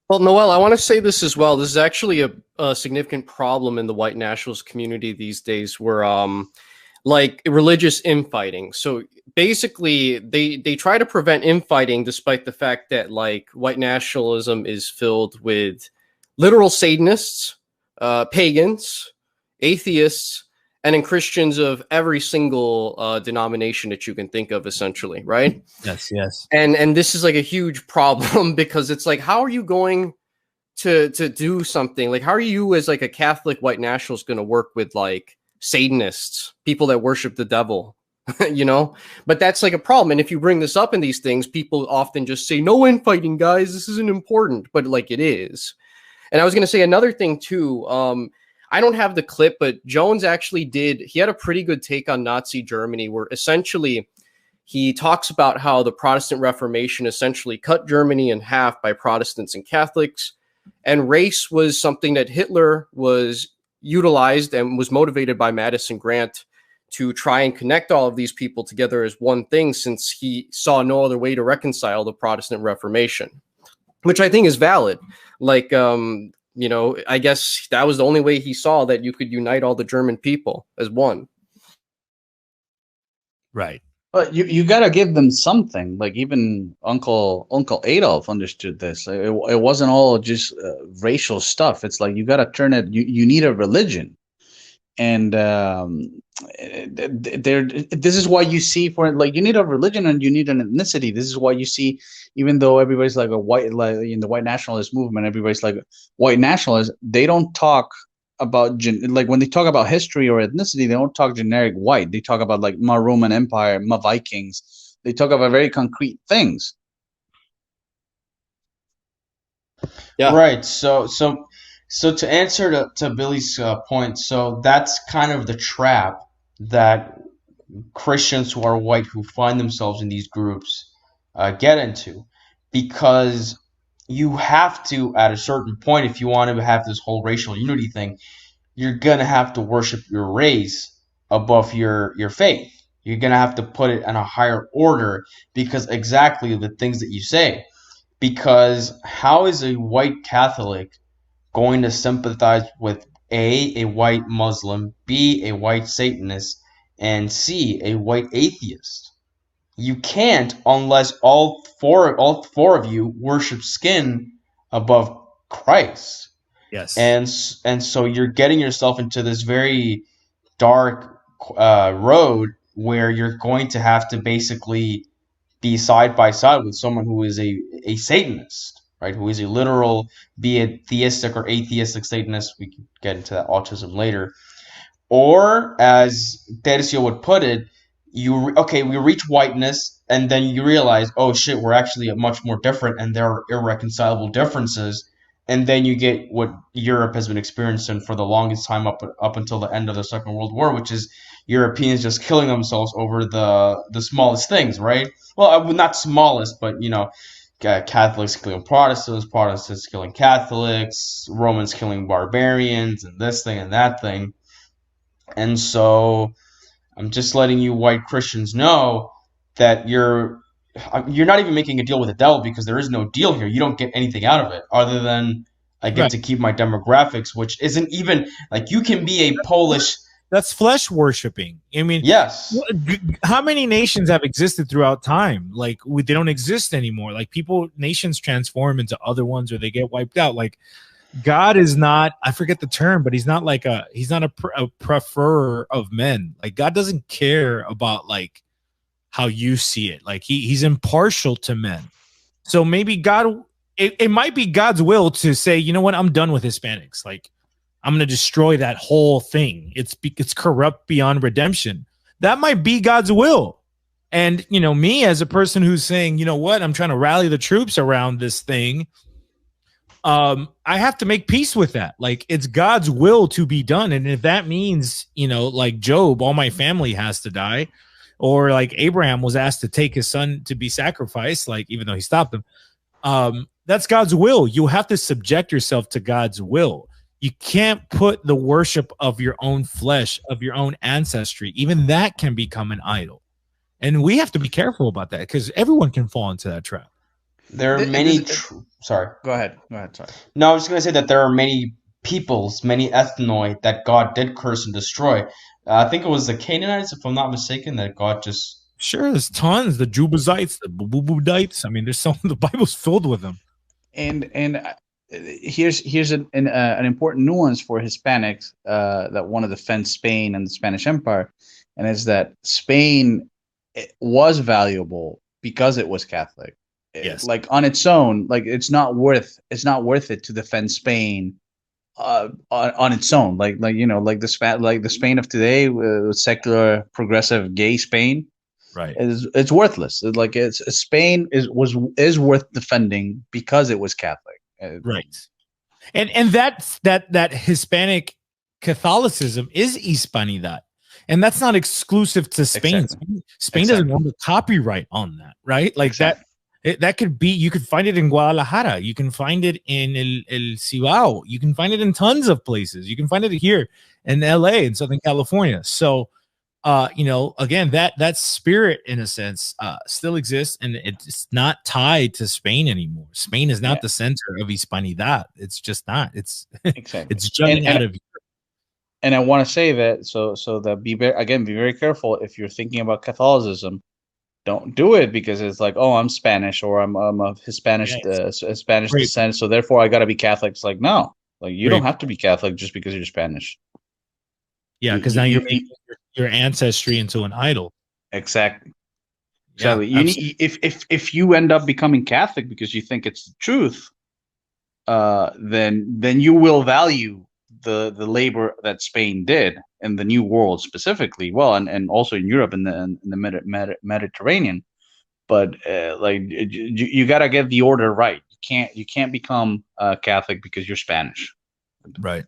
Well, Noel, I want to say this as well. This is actually a significant problem in the white nationalist community these days, where like religious infighting. So basically, they try to prevent infighting, despite the fact that like white nationalism is filled with literal Satanists, pagans, atheists, and in Christians of every single denomination that you can think of, essentially, right? Yes, yes. And this is like a huge problem because it's like, how are you going to do something? Like, how are you as like a Catholic white nationalist going to work with like Satanists, people that worship the devil? You know, but that's like a problem. And if you bring this up in these things, people often just say, no infighting, guys, this isn't important, but like it is. And I was going to say another thing too. I don't have the clip, but Jones actually did. He had a pretty good take on Nazi Germany, where essentially he talks about how the Protestant Reformation essentially cut Germany in half by Protestants and Catholics. And race was something that Hitler was utilized and was motivated by Madison Grant to try and connect all of these people together as one thing, since he saw no other way to reconcile the Protestant Reformation, which I think is valid. Like, you know, I guess that was the only way he saw that you could unite all the German people as one. Right. But you gotta give them something. Like even Uncle Adolf understood this. It wasn't all just racial stuff. It's like you gotta turn it. You need a religion, and this is why you see, for like, you need a religion and you need an ethnicity. This is why you see, even though everybody's like a white, like in the white nationalist movement, everybody's like white nationalists. They don't talk about like when they talk about history or ethnicity, they don't talk generic white. They talk about like my Roman Empire, my Vikings. They talk about very concrete things. Yeah. Right. So to answer to Billy's point, so that's kind of the trap that Christians who are white, who find themselves in these groups, get into, because you have to, at a certain point, if you want to have this whole racial unity thing, you're gonna have to worship your race above your faith. You're gonna have to put it in a higher order, because exactly the things that you say. Because how is a white Catholic going to sympathize with A, a white Muslim, B, a white Satanist, and C, a white atheist? You can't, unless all four of you worship skin above Christ. Yes. And so you're getting yourself into this very dark road where you're going to have to basically be side by side with someone who is a Satanist, right? Who is a literal, be it theistic or atheistic Satanist. We can get into that autism later. Or, as Tercio would put it, we reach whiteness, and then you realize, oh shit, we're actually much more different, and there are irreconcilable differences. And then you get what Europe has been experiencing for the longest time up until the end of the Second World War, which is Europeans just killing themselves over the smallest things, right? Well, not smallest, but, you know, Catholics killing Protestants, Protestants killing Catholics, Romans killing barbarians, and this thing and that thing. And so I'm just letting you white Christians know that you're not even making a deal with the devil, because there is no deal here. You don't get anything out of it other than I get to keep my demographics, which isn't even like, you can be a Polish. That's flesh worshiping. I mean, yes. How many nations have existed throughout time? Like, they don't exist anymore. Like, nations transform into other ones, or they get wiped out. Like, God is not, I forget the term, but he's not a preferer of men. Like, God doesn't care about like how you see it. Like, he's impartial to men. So maybe God, it might be God's will to say, you know what, I'm done with Hispanics. Like, I'm going to destroy that whole thing. It's corrupt beyond redemption. That might be God's will. And, you know, me as a person who's saying, you know what, I'm trying to rally the troops around this thing. I have to make peace with that. Like, it's God's will to be done. And if that means, you know, like Job, all my family has to die, or like Abraham was asked to take his son to be sacrificed, like, even though he stopped him, that's God's will. You have to subject yourself to God's will. You can't put the worship of your own flesh, of your own ancestry. Even that can become an idol. And we have to be careful about that, because everyone can fall into that trap. there are many. Sorry. Go ahead. Sorry. No, I was just gonna say that there are many peoples, many ethnoi that God did curse and destroy. I think it was the Canaanites, if I'm not mistaken, that God just. Sure, there's tons. The Jubazites, the Bubudites. I mean, there's some. The Bible's filled with them. And here's an important nuance for Hispanics that want to defend Spain and the Spanish Empire, and is that Spain was valuable because it was Catholic. Yes. Like on its own, like it's not worth it to defend Spain on its own. Like the Spain of today, secular, progressive, gay Spain. Right. It's worthless. Spain is worth defending because it was Catholic. Right. And that Hispanic Catholicism is Hispanidad. And that's not exclusive to Spain. Exactly. Spain doesn't own the copyright on that, right? Like that could be, you could find it in Guadalajara, you can find it in El Cibao, you can find it in tons of places. You can find it here in LA, in Southern California. So again, that spirit in a sense still exists, and it's not tied to Spain anymore. Spain is not the center of Hispanidad. It's just not. It's exactly. It's jutting out of. And I want to say that so that be very careful if you're thinking about Catholicism. Don't do it because it's like, oh, I'm Spanish or I'm of Hispanic Spanish descent, so therefore I got to be Catholic. It's like, no, like you don't have to be Catholic just because you're Spanish. Yeah, because now you're making your ancestry into an idol. Exactly. So you need, if you end up becoming Catholic because you think it's the truth, then you will value the labor that Spain did in the New World specifically, well, and also in Europe and in the Mediterranean. But you got to get the order right. You can't become Catholic because you're Spanish. Right.